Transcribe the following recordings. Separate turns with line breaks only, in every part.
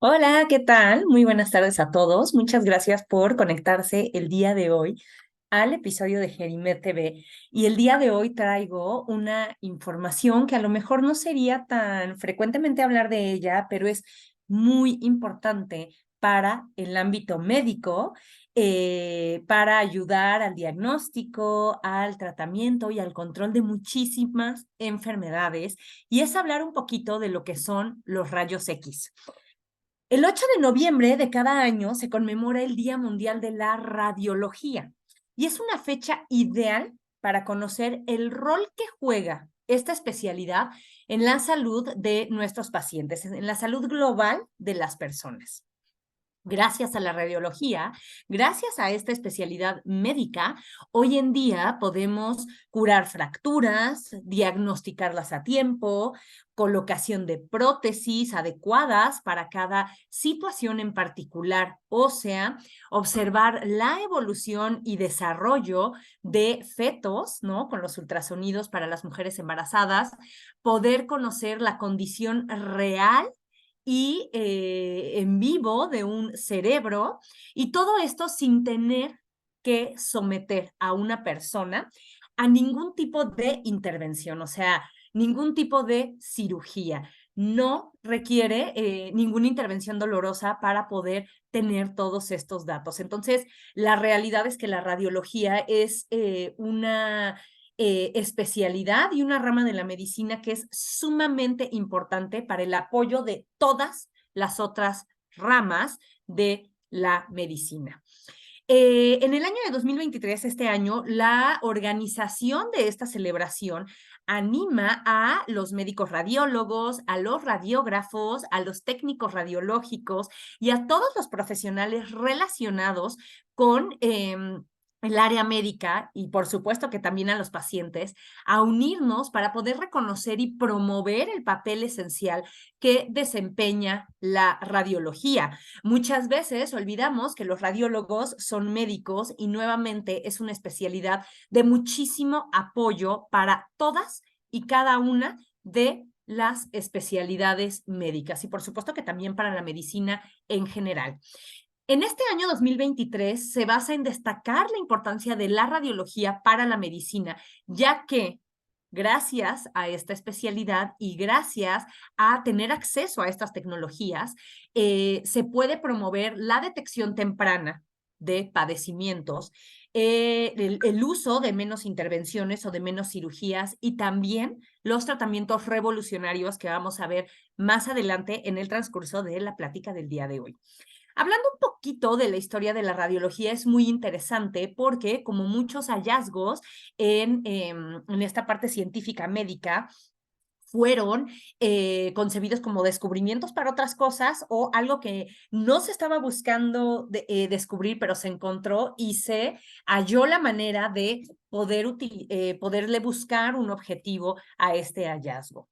Hola, ¿qué tal? Muy buenas tardes a todos. Muchas gracias por conectarse el día de hoy al episodio de Gerimer TV. Y el día de hoy traigo una información que a lo mejor no sería tan frecuentemente hablar de ella, pero es muy importante para el ámbito médico, para ayudar al diagnóstico, al tratamiento y al control de muchísimas enfermedades. Y es hablar un poquito de lo que son los rayos X. El 8 de noviembre de cada año se conmemora el Día Mundial de la Radiología y es una fecha ideal para conocer el rol que juega esta especialidad en la salud de nuestros pacientes, en la salud global de las personas. Gracias a la radiología, gracias a esta especialidad médica, hoy en día podemos curar fracturas, diagnosticarlas a tiempo, colocación de prótesis adecuadas para cada situación en particular ósea, observar la evolución y desarrollo de fetos, ¿no? Con los ultrasonidos para las mujeres embarazadas, poder conocer la condición real y en vivo de un cerebro, y todo esto sin tener que someter a una persona a ningún tipo de intervención, o sea, ningún tipo de cirugía. No requiere ninguna intervención dolorosa para poder tener todos estos datos. Entonces, la realidad es que la radiología es una especialidad y una rama de la medicina que es sumamente importante para el apoyo de todas las otras ramas de la medicina. En el año de 2023, este año, la organización de esta celebración anima a los médicos radiólogos, a los radiógrafos, a los técnicos radiológicos y a todos los profesionales relacionados con el área médica y por supuesto que también a los pacientes, a unirnos para poder reconocer y promover el papel esencial que desempeña la radiología. Muchas veces olvidamos que los radiólogos son médicos y nuevamente es una especialidad de muchísimo apoyo para todas y cada una de las especialidades médicas y por supuesto que también para la medicina en general. En este año 2023 se basa en destacar la importancia de la radiología para la medicina, ya que gracias a esta especialidad y gracias a tener acceso a estas tecnologías, se puede promover la detección temprana de padecimientos, el uso de menos intervenciones o de menos cirugías y también los tratamientos revolucionarios que vamos a ver más adelante en el transcurso de la plática del día de hoy. Hablando un poquito de la historia de la radiología, es muy interesante porque como muchos hallazgos en esta parte científica médica, fueron concebidos como descubrimientos para otras cosas o algo que no se estaba buscando descubrir, pero se encontró y se halló la manera de poderle buscar un objetivo a este hallazgo.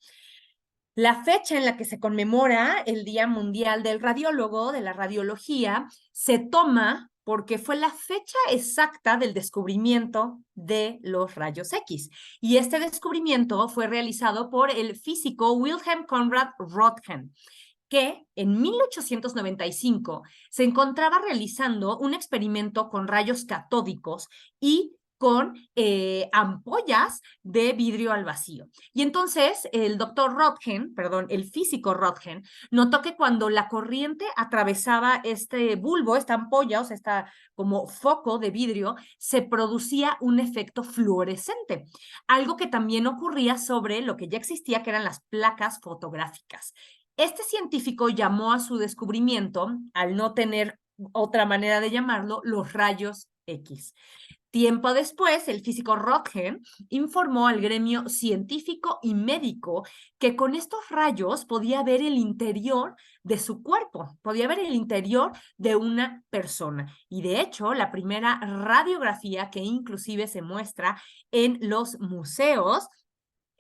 La fecha en la que se conmemora el Día Mundial del Radiólogo, de la radiología, se toma porque fue la fecha exacta del descubrimiento de los rayos X. Y este descubrimiento fue realizado por el físico Wilhelm Conrad Röntgen, que en 1895 se encontraba realizando un experimento con rayos catódicos y con ampollas de vidrio al vacío. Y entonces el doctor Röntgen, perdón, el físico Röntgen, notó que cuando la corriente atravesaba este bulbo, esta ampolla, o sea, esta como foco de vidrio, se producía un efecto fluorescente, algo que también ocurría sobre lo que ya existía, que eran las placas fotográficas. Este científico llamó a su descubrimiento, al no tener otra manera de llamarlo, los rayos X. Tiempo después, el físico Röntgen informó al gremio científico y médico que con estos rayos podía ver el interior de su cuerpo, podía ver el interior de una persona. Y de hecho, la primera radiografía que inclusive se muestra en los museos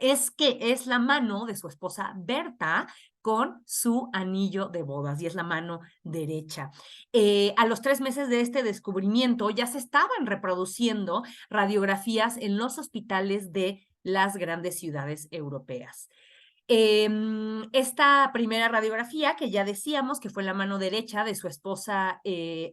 es que es la mano de su esposa Berta con su anillo de bodas y es la mano derecha. A los 3 meses de este descubrimiento ya se estaban reproduciendo radiografías en los hospitales de las grandes ciudades europeas. Esta primera radiografía, que ya decíamos que fue la mano derecha de su esposa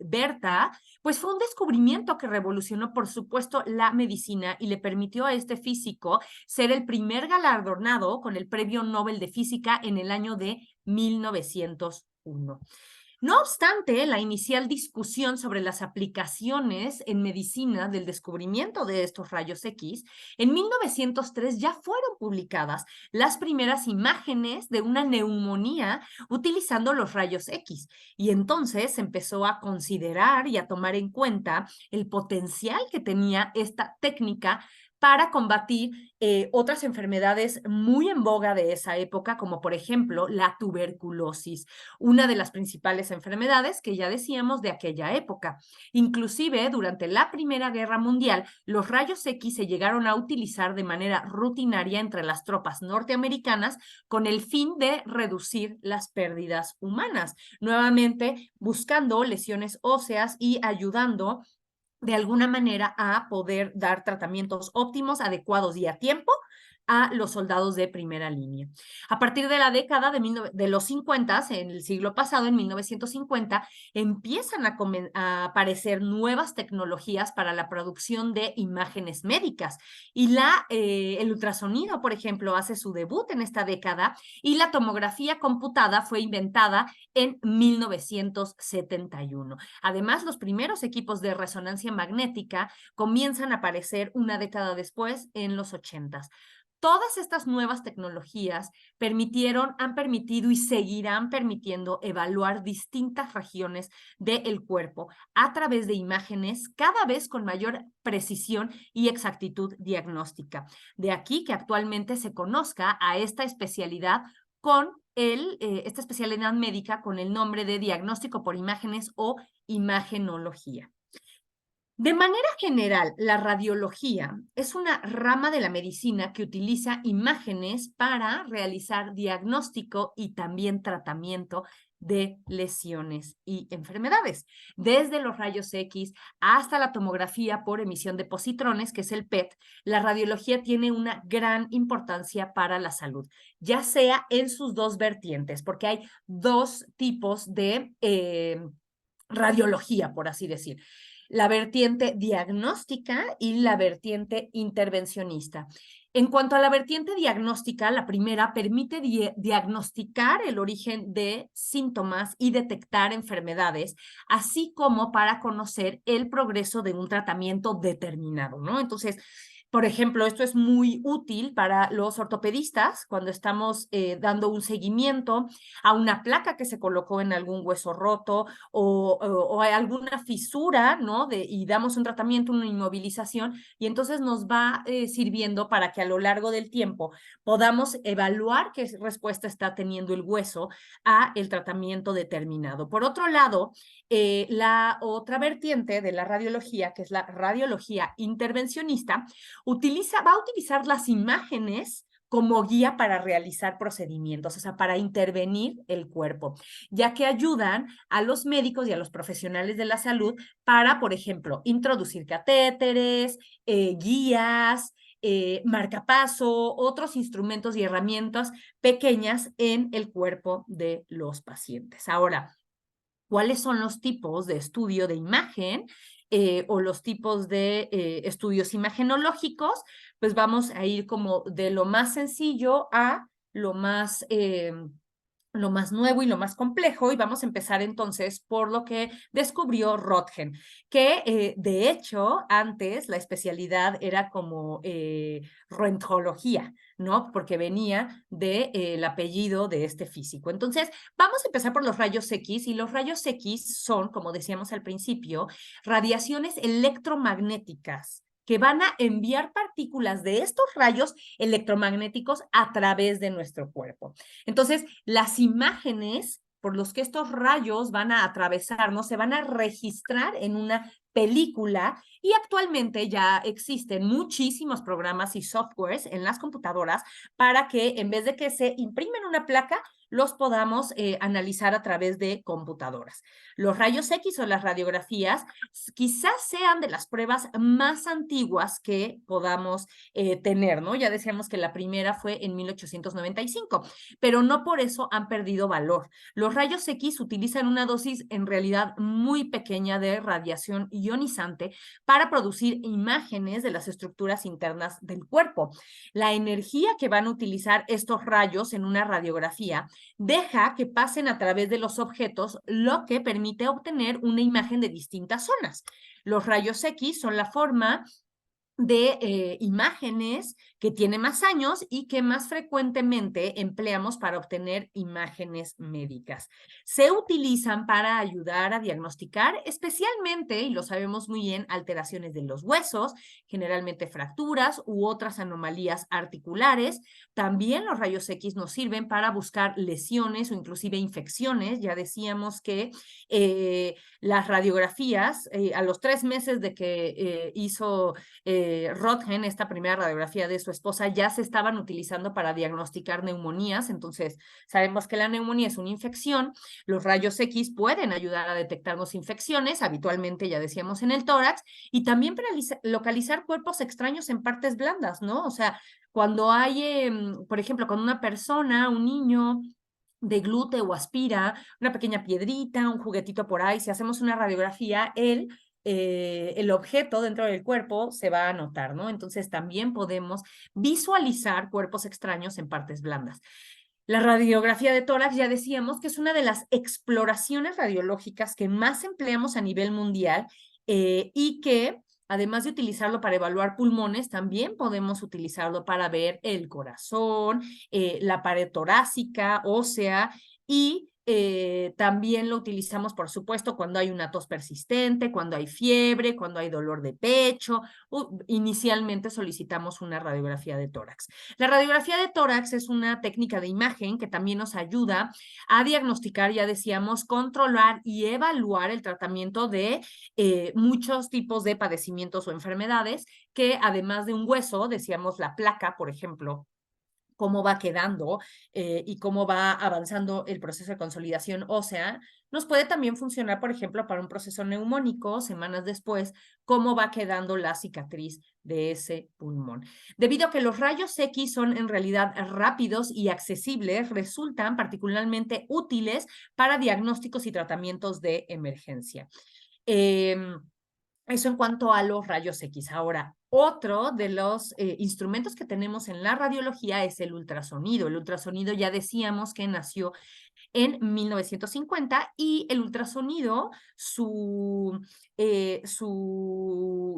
Berta, pues fue un descubrimiento que revolucionó, por supuesto, la medicina y le permitió a este físico ser el primer galardonado con el Premio Nobel de Física en el año de 1901. No obstante, la inicial discusión sobre las aplicaciones en medicina del descubrimiento de estos rayos X, en 1903 ya fueron publicadas las primeras imágenes de una neumonía utilizando los rayos X. Y entonces se empezó a considerar y a tomar en cuenta el potencial que tenía esta técnica para combatir otras enfermedades muy en boga de esa época, como por ejemplo la tuberculosis, una de las principales enfermedades que ya decíamos de aquella época. Inclusive durante la Primera Guerra Mundial, los rayos X se llegaron a utilizar de manera rutinaria entre las tropas norteamericanas con el fin de reducir las pérdidas humanas, nuevamente buscando lesiones óseas y ayudando de alguna manera a poder dar tratamientos óptimos, adecuados y a tiempo a los soldados de primera línea. A partir de la década de los 50, en el siglo pasado, en 1950, empiezan a aparecer nuevas tecnologías para la producción de imágenes médicas. Y el ultrasonido, por ejemplo, hace su debut en esta década y la tomografía computada fue inventada en 1971. Además, los primeros equipos de resonancia magnética comienzan a aparecer una década después, en los 80s. Todas estas nuevas tecnologías han permitido y seguirán permitiendo evaluar distintas regiones del cuerpo a través de imágenes cada vez con mayor precisión y exactitud diagnóstica. De aquí que actualmente se conozca a esta especialidad esta especialidad médica con el nombre de diagnóstico por imágenes o imagenología. De manera general, la radiología es una rama de la medicina que utiliza imágenes para realizar diagnóstico y también tratamiento de lesiones y enfermedades, desde los rayos X hasta la tomografía por emisión de positrones, que es el PET. La radiología tiene una gran importancia para la salud, ya sea en sus dos vertientes, porque hay dos tipos de radiología, por así decir: la vertiente diagnóstica y la vertiente intervencionista. En cuanto a la vertiente diagnóstica, la primera permite diagnosticar el origen de síntomas y detectar enfermedades, así como para conocer el progreso de un tratamiento determinado, ¿no? Entonces, por ejemplo, esto es muy útil para los ortopedistas cuando estamos dando un seguimiento a una placa que se colocó en algún hueso roto o alguna fisura, ¿no? Y damos un tratamiento, una inmovilización, y entonces nos va sirviendo para que a lo largo del tiempo podamos evaluar qué respuesta está teniendo el hueso a el tratamiento determinado. Por otro lado, la otra vertiente de la radiología, que es la radiología intervencionista, va a utilizar las imágenes como guía para realizar procedimientos, o sea, para intervenir el cuerpo, ya que ayudan a los médicos y a los profesionales de la salud para, por ejemplo, introducir catéteres, guías, marcapaso, otros instrumentos y herramientas pequeñas en el cuerpo de los pacientes. Ahora, ¿cuáles son los tipos de estudio de imagen o los tipos de estudios imagenológicos? Pues vamos a ir como de lo más sencillo a lo más nuevo y lo más complejo, y vamos a empezar entonces por lo que descubrió Röntgen, que de hecho antes la especialidad era como röntgenología, ¿no? Porque venía del apellido de este físico. Entonces, vamos a empezar por los rayos X, y los rayos X son, como decíamos al principio, radiaciones electromagnéticas que van a enviar partículas de estos rayos electromagnéticos a través de nuestro cuerpo. Entonces, las imágenes por los que estos rayos van a atravesarnos se van a registrar en una película, y actualmente ya existen muchísimos programas y softwares en las computadoras para que en vez de que se imprimen una placa, los podamos analizar a través de computadoras. Los rayos X o las radiografías quizás sean de las pruebas más antiguas que podamos tener, ¿no? Ya decíamos que la primera fue en 1895, pero no por eso han perdido valor. Los rayos X utilizan una dosis en realidad muy pequeña de radiación ionizante para producir imágenes de las estructuras internas del cuerpo. La energía que van a utilizar estos rayos en una radiografía deja que pasen a través de los objetos, lo que permite obtener una imagen de distintas zonas. Los rayos X son la forma de imágenes que tiene más años y que más frecuentemente empleamos para obtener imágenes médicas. Se utilizan para ayudar a diagnosticar especialmente, y lo sabemos muy bien, alteraciones de los huesos, generalmente fracturas u otras anomalías articulares. También los rayos X nos sirven para buscar lesiones o inclusive infecciones. Ya decíamos que las radiografías, a los 3 meses de que hizo Röntgen, esta primera radiografía de su esposa, ya se estaban utilizando para diagnosticar neumonías. Entonces, sabemos que la neumonía es una infección. Los rayos X pueden ayudar a detectarnos infecciones, habitualmente ya decíamos en el tórax, y también para localizar cuerpos extraños en partes blandas, ¿no? O sea, cuando hay, por ejemplo, con una persona, un niño de glúteo o aspira, una pequeña piedrita, un juguetito por ahí, si hacemos una radiografía, el objeto dentro del cuerpo se va a notar, ¿no? Entonces también podemos visualizar cuerpos extraños en partes blandas. La radiografía de tórax, ya decíamos que es una de las exploraciones radiológicas que más empleamos a nivel mundial y que, además de utilizarlo para evaluar pulmones, también podemos utilizarlo para ver el corazón, la pared torácica, ósea, y también lo utilizamos, por supuesto, cuando hay una tos persistente, cuando hay fiebre, cuando hay dolor de pecho. Inicialmente solicitamos una radiografía de tórax. La radiografía de tórax es una técnica de imagen que también nos ayuda a diagnosticar, ya decíamos, controlar y evaluar el tratamiento de muchos tipos de padecimientos o enfermedades que, además de un hueso, decíamos la placa, por ejemplo, cómo va quedando y cómo va avanzando el proceso de consolidación ósea, nos puede también funcionar, por ejemplo, para un proceso neumónico, semanas después, cómo va quedando la cicatriz de ese pulmón. Debido a que los rayos X son en realidad rápidos y accesibles, resultan particularmente útiles para diagnósticos y tratamientos de emergencia. Eso en cuanto a los rayos X. Ahora, otro de los instrumentos que tenemos en la radiología es el ultrasonido. El ultrasonido ya decíamos que nació en 1950 y el ultrasonido,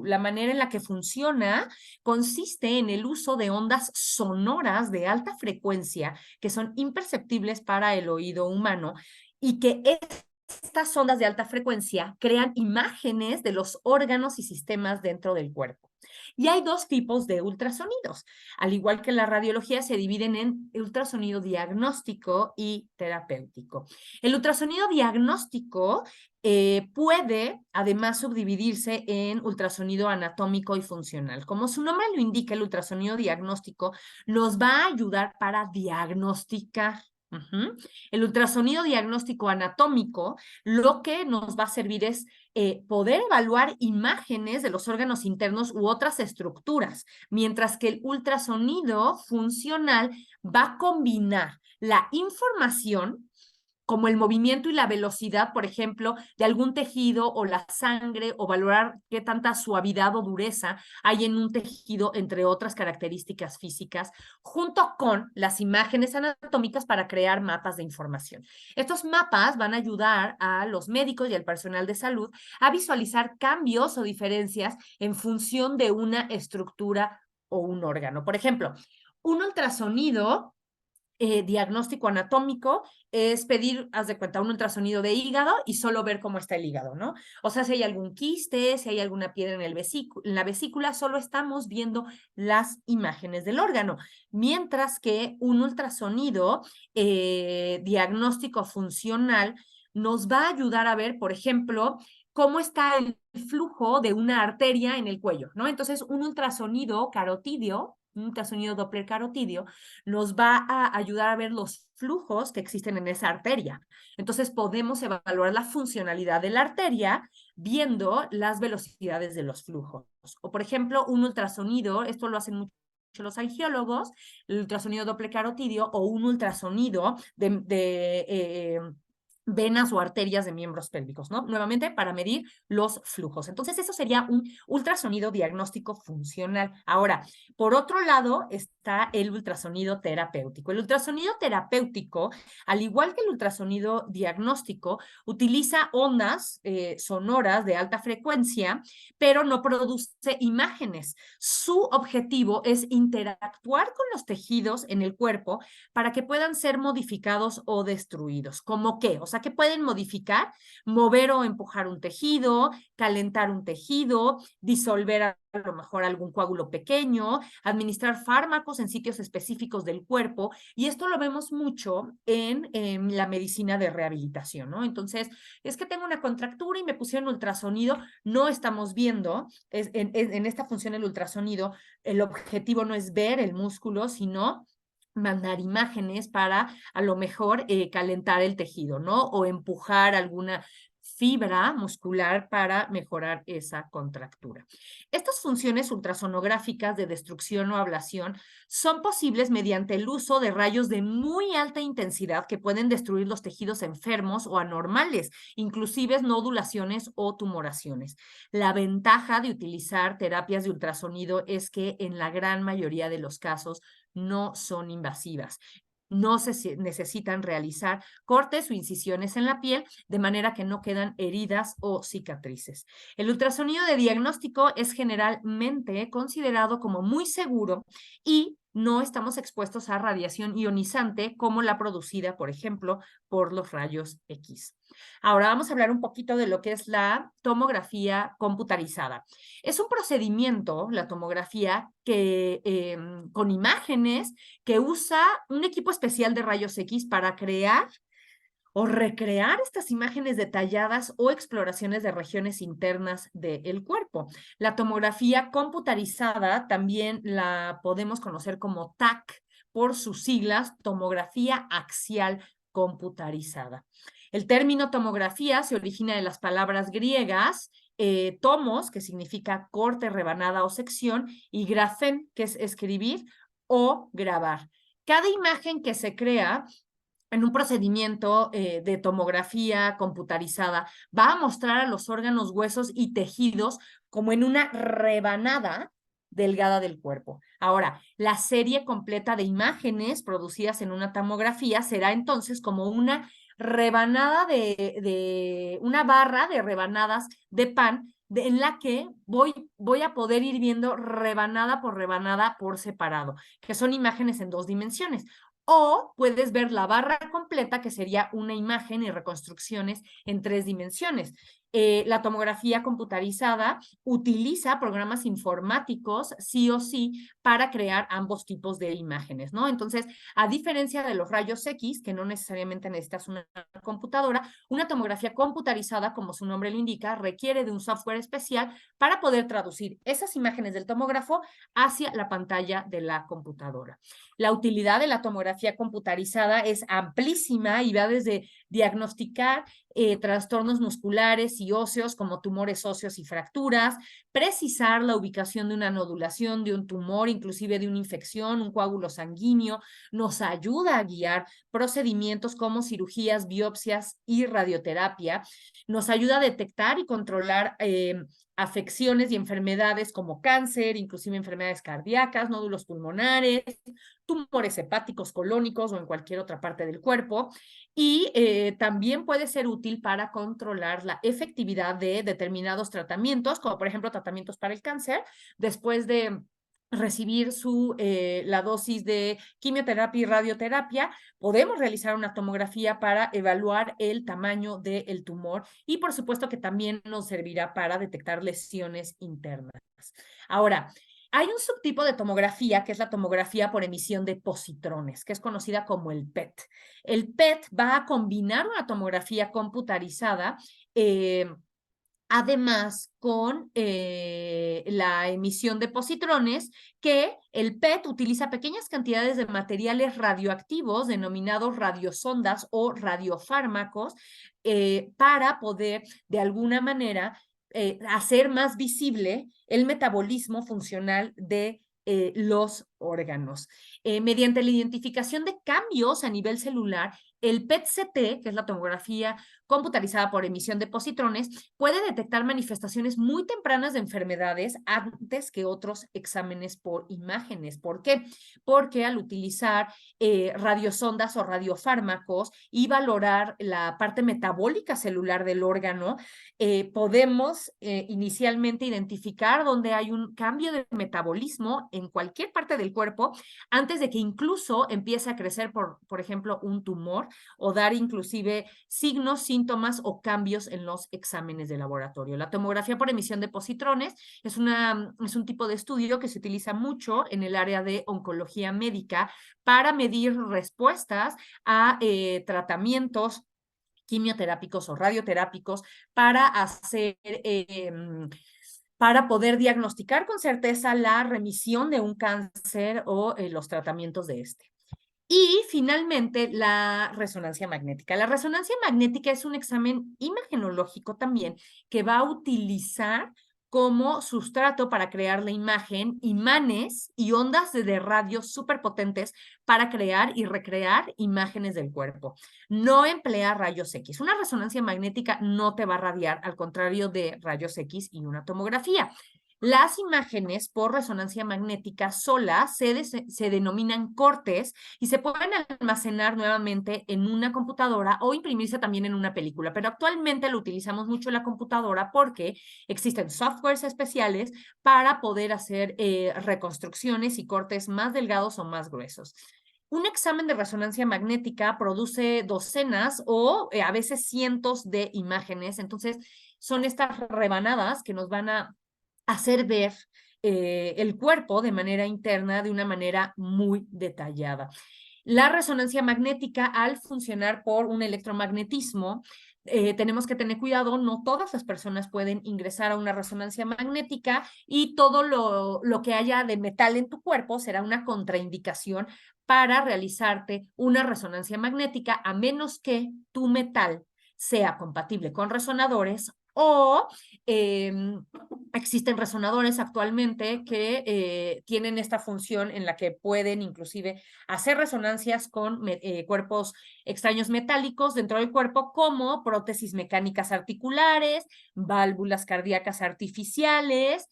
la manera en la que funciona consiste en el uso de ondas sonoras de alta frecuencia que son imperceptibles para el oído humano y que estas ondas de alta frecuencia crean imágenes de los órganos y sistemas dentro del cuerpo. Y hay dos tipos de ultrasonidos. Al igual que la radiología, se dividen en ultrasonido diagnóstico y terapéutico. El ultrasonido diagnóstico puede además subdividirse en ultrasonido anatómico y funcional. Como su nombre lo indica, el ultrasonido diagnóstico nos va a ayudar para diagnosticar. El ultrasonido diagnóstico anatómico lo que nos va a servir es poder evaluar imágenes de los órganos internos u otras estructuras, mientras que el ultrasonido funcional va a combinar la información como el movimiento y la velocidad, por ejemplo, de algún tejido o la sangre, o valorar qué tanta suavidad o dureza hay en un tejido, entre otras características físicas, junto con las imágenes anatómicas para crear mapas de información. Estos mapas van a ayudar a los médicos y al personal de salud a visualizar cambios o diferencias en función de una estructura o un órgano. Por ejemplo, un ultrasonido diagnóstico anatómico es pedir, haz de cuenta, un ultrasonido de hígado y solo ver cómo está el hígado, ¿no? O sea, si hay algún quiste, si hay alguna piedra en la vesícula, solo estamos viendo las imágenes del órgano. Mientras que un ultrasonido diagnóstico funcional nos va a ayudar a ver, por ejemplo, cómo está el flujo de una arteria en el cuello, ¿no? Entonces, un ultrasonido carotidio, un ultrasonido Doppler carotidio, nos va a ayudar a ver los flujos que existen en esa arteria. Entonces, podemos evaluar la funcionalidad de la arteria viendo las velocidades de los flujos. O, por ejemplo, un ultrasonido, esto lo hacen mucho los angiólogos, el ultrasonido Doppler carotidio o un ultrasonido de venas o arterias de miembros pélvicos, ¿no? Nuevamente, para medir los flujos. Entonces, eso sería un ultrasonido diagnóstico funcional. Ahora, por otro lado, está el ultrasonido terapéutico. El ultrasonido terapéutico, al igual que el ultrasonido diagnóstico, utiliza ondas sonoras de alta frecuencia, pero no produce imágenes. Su objetivo es interactuar con los tejidos en el cuerpo para que puedan ser modificados o destruidos. ¿Cómo qué? O sea, que pueden modificar, mover o empujar un tejido, calentar un tejido, disolver a lo mejor algún coágulo pequeño, administrar fármacos en sitios específicos del cuerpo, y esto lo vemos mucho en la medicina de rehabilitación, ¿no? Entonces, es que tengo una contractura y me pusieron ultrasonido, no estamos viendo, en esta función el ultrasonido, el objetivo no es ver el músculo, sino mandar imágenes para a lo mejor calentar el tejido, ¿no? O empujar alguna fibra muscular para mejorar esa contractura. Estas funciones ultrasonográficas de destrucción o ablación son posibles mediante el uso de rayos de muy alta intensidad que pueden destruir los tejidos enfermos o anormales, inclusive nodulaciones o tumoraciones. La ventaja de utilizar terapias de ultrasonido es que en la gran mayoría de los casos no son invasivas. No se necesitan realizar cortes o incisiones en la piel, de manera que no quedan heridas o cicatrices. El ultrasonido de diagnóstico es generalmente considerado como muy seguro y no estamos expuestos a radiación ionizante como la producida, por ejemplo, por los rayos X. Ahora vamos a hablar un poquito de lo que es la tomografía computarizada. Es un procedimiento, la tomografía, con imágenes que usa un equipo especial de rayos X para crear o recrear estas imágenes detalladas o exploraciones de regiones internas del cuerpo. La tomografía computarizada también la podemos conocer como TAC por sus siglas, tomografía axial computarizada. El término tomografía se origina de las palabras griegas tomos, que significa corte, rebanada o sección, y grafén, que es escribir o grabar. Cada imagen que se crea en un procedimiento de tomografía computarizada, va a mostrar a los órganos, huesos y tejidos como en una rebanada delgada del cuerpo. Ahora, la serie completa de imágenes producidas en una tomografía será entonces como una rebanada una barra de rebanadas de pan en la que voy a poder ir viendo rebanada por separado, que son imágenes en 2 dimensiones. O puedes ver la barra completa, que sería una imagen y reconstrucciones en 3 dimensiones. La tomografía computarizada utiliza programas informáticos, sí o sí, para crear ambos tipos de imágenes, ¿no? Entonces, a diferencia de los rayos X, que no necesariamente necesitas una computadora, una tomografía computarizada, como su nombre lo indica, requiere de un software especial para poder traducir esas imágenes del tomógrafo hacia la pantalla de la computadora. La utilidad de la tomografía computarizada es amplísima y va desde diagnosticar trastornos musculares y óseos como tumores óseos y fracturas, precisar la ubicación de una nodulación, de un tumor, inclusive de una infección, un coágulo sanguíneo, nos ayuda a guiar procedimientos como cirugías, biopsias y radioterapia, nos ayuda a detectar y controlar afecciones y enfermedades como cáncer, inclusive enfermedades cardíacas, nódulos pulmonares, tumores hepáticos, colónicos o en cualquier otra parte del cuerpo. Y también puede ser útil para controlar la efectividad de determinados tratamientos, como por ejemplo tratamientos para el cáncer, después de recibir la dosis de quimioterapia y radioterapia, podemos realizar una tomografía para evaluar el tamaño del tumor y por supuesto que también nos servirá para detectar lesiones internas. Ahora, hay un subtipo de tomografía que es la tomografía por emisión de positrones, que es conocida como el PET. El PET va a combinar una tomografía computarizada Además, con la emisión de positrones, que el PET utiliza pequeñas cantidades de materiales radioactivos denominados radiosondas o radiofármacos para poder, de alguna manera, hacer más visible el metabolismo funcional de los órganos. Mediante la identificación de cambios a nivel celular, el PET-CT, que es la tomografía computarizada por emisión de positrones, puede detectar manifestaciones muy tempranas de enfermedades antes que otros exámenes por imágenes. ¿Por qué? Porque al utilizar radiosondas o radiofármacos y valorar la parte metabólica celular del órgano, podemos inicialmente identificar dónde hay un cambio de metabolismo en cualquier parte del cuerpo antes de que incluso empiece a crecer, por ejemplo, un tumor o dar inclusive signos, síntomas o cambios en los exámenes de laboratorio. La tomografía por emisión de positrones es un tipo de estudio que se utiliza mucho en el área de oncología médica para medir respuestas a tratamientos quimioterápicos o radioterápicos para para poder diagnosticar con certeza la remisión de un cáncer o los tratamientos de este. Y finalmente, la resonancia magnética. La resonancia magnética es un examen imagenológico también que va a utilizar como sustrato para crear la imagen, imanes y ondas de radio superpotentes para crear y recrear imágenes del cuerpo. No emplea rayos X. Una resonancia magnética no te va a radiar, al contrario de rayos X y una tomografía. Las imágenes por resonancia magnética solas se denominan cortes y se pueden almacenar nuevamente en una computadora o imprimirse también en una película, pero actualmente lo utilizamos mucho en la computadora porque existen softwares especiales para poder hacer reconstrucciones y cortes más delgados o más gruesos. Un examen de resonancia magnética produce docenas o a veces cientos de imágenes, entonces son estas rebanadas que nos van a hacer ver el cuerpo de manera interna, de una manera muy detallada. La resonancia magnética, al funcionar por un electromagnetismo, tenemos que tener cuidado, no todas las personas pueden ingresar a una resonancia magnética y todo lo que haya de metal en tu cuerpo será una contraindicación para realizarte una resonancia magnética, a menos que tu metal sea compatible con resonadores o existen resonadores actualmente que tienen esta función en la que pueden inclusive hacer resonancias con cuerpos extraños metálicos dentro del cuerpo, como prótesis mecánicas articulares, válvulas cardíacas artificiales,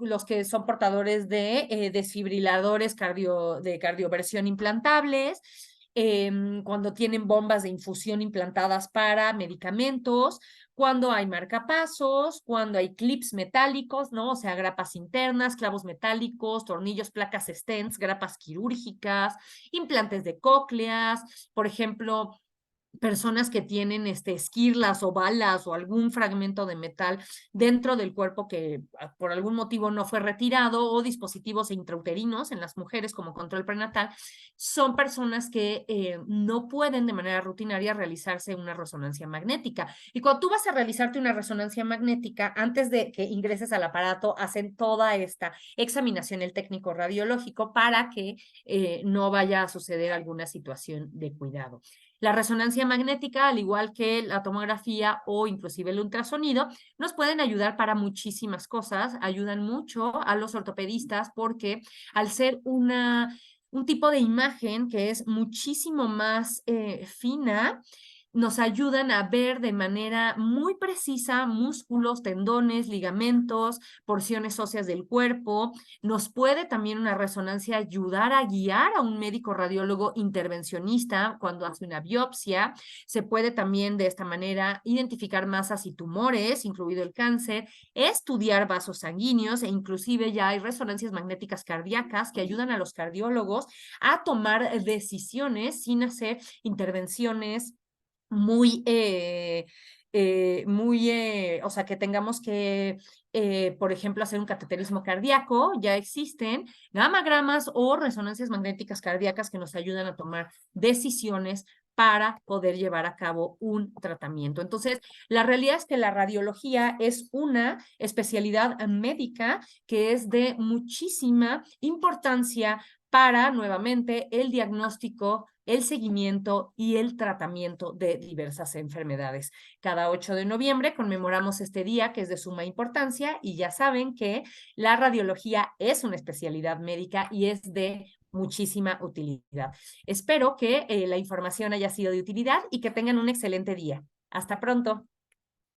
los que son portadores de desfibriladores de cardioversión implantables, cuando tienen bombas de infusión implantadas para medicamentos, cuando hay marcapasos, cuando hay clips metálicos, ¿no? O sea, grapas internas, clavos metálicos, tornillos, placas stents, grapas quirúrgicas, implantes de cócleas, por ejemplo, personas que tienen esquirlas o balas o algún fragmento de metal dentro del cuerpo que por algún motivo no fue retirado, o dispositivos intrauterinos en las mujeres como control prenatal, son personas que no pueden de manera rutinaria realizarse una resonancia magnética. Y cuando tú vas a realizarte una resonancia magnética, antes de que ingreses al aparato, hacen toda esta examinación, el técnico radiológico, para que no vaya a suceder alguna situación de cuidado. La resonancia magnética, al igual que la tomografía o inclusive el ultrasonido, nos pueden ayudar para muchísimas cosas. Ayudan mucho a los ortopedistas porque al ser un tipo de imagen que es muchísimo más fina, nos ayudan a ver de manera muy precisa músculos, tendones, ligamentos, porciones óseas del cuerpo. Nos puede también una resonancia ayudar a guiar a un médico radiólogo intervencionista cuando hace una biopsia. Se puede también de esta manera identificar masas y tumores, incluido el cáncer, estudiar vasos sanguíneos e inclusive ya hay resonancias magnéticas cardíacas que ayudan a los cardiólogos a tomar decisiones sin hacer intervenciones muy, o sea, que tengamos que, por ejemplo, hacer un cateterismo cardíaco. Ya existen gamagramas o resonancias magnéticas cardíacas que nos ayudan a tomar decisiones para poder llevar a cabo un tratamiento. Entonces, la realidad es que la radiología es una especialidad médica que es de muchísima importancia para, nuevamente, el diagnóstico, el seguimiento y el tratamiento de diversas enfermedades. Cada 8 de noviembre conmemoramos este día que es de suma importancia y ya saben que la radiología es una especialidad médica y es de muchísima utilidad. Espero que la información haya sido de utilidad y que tengan un excelente día. Hasta pronto.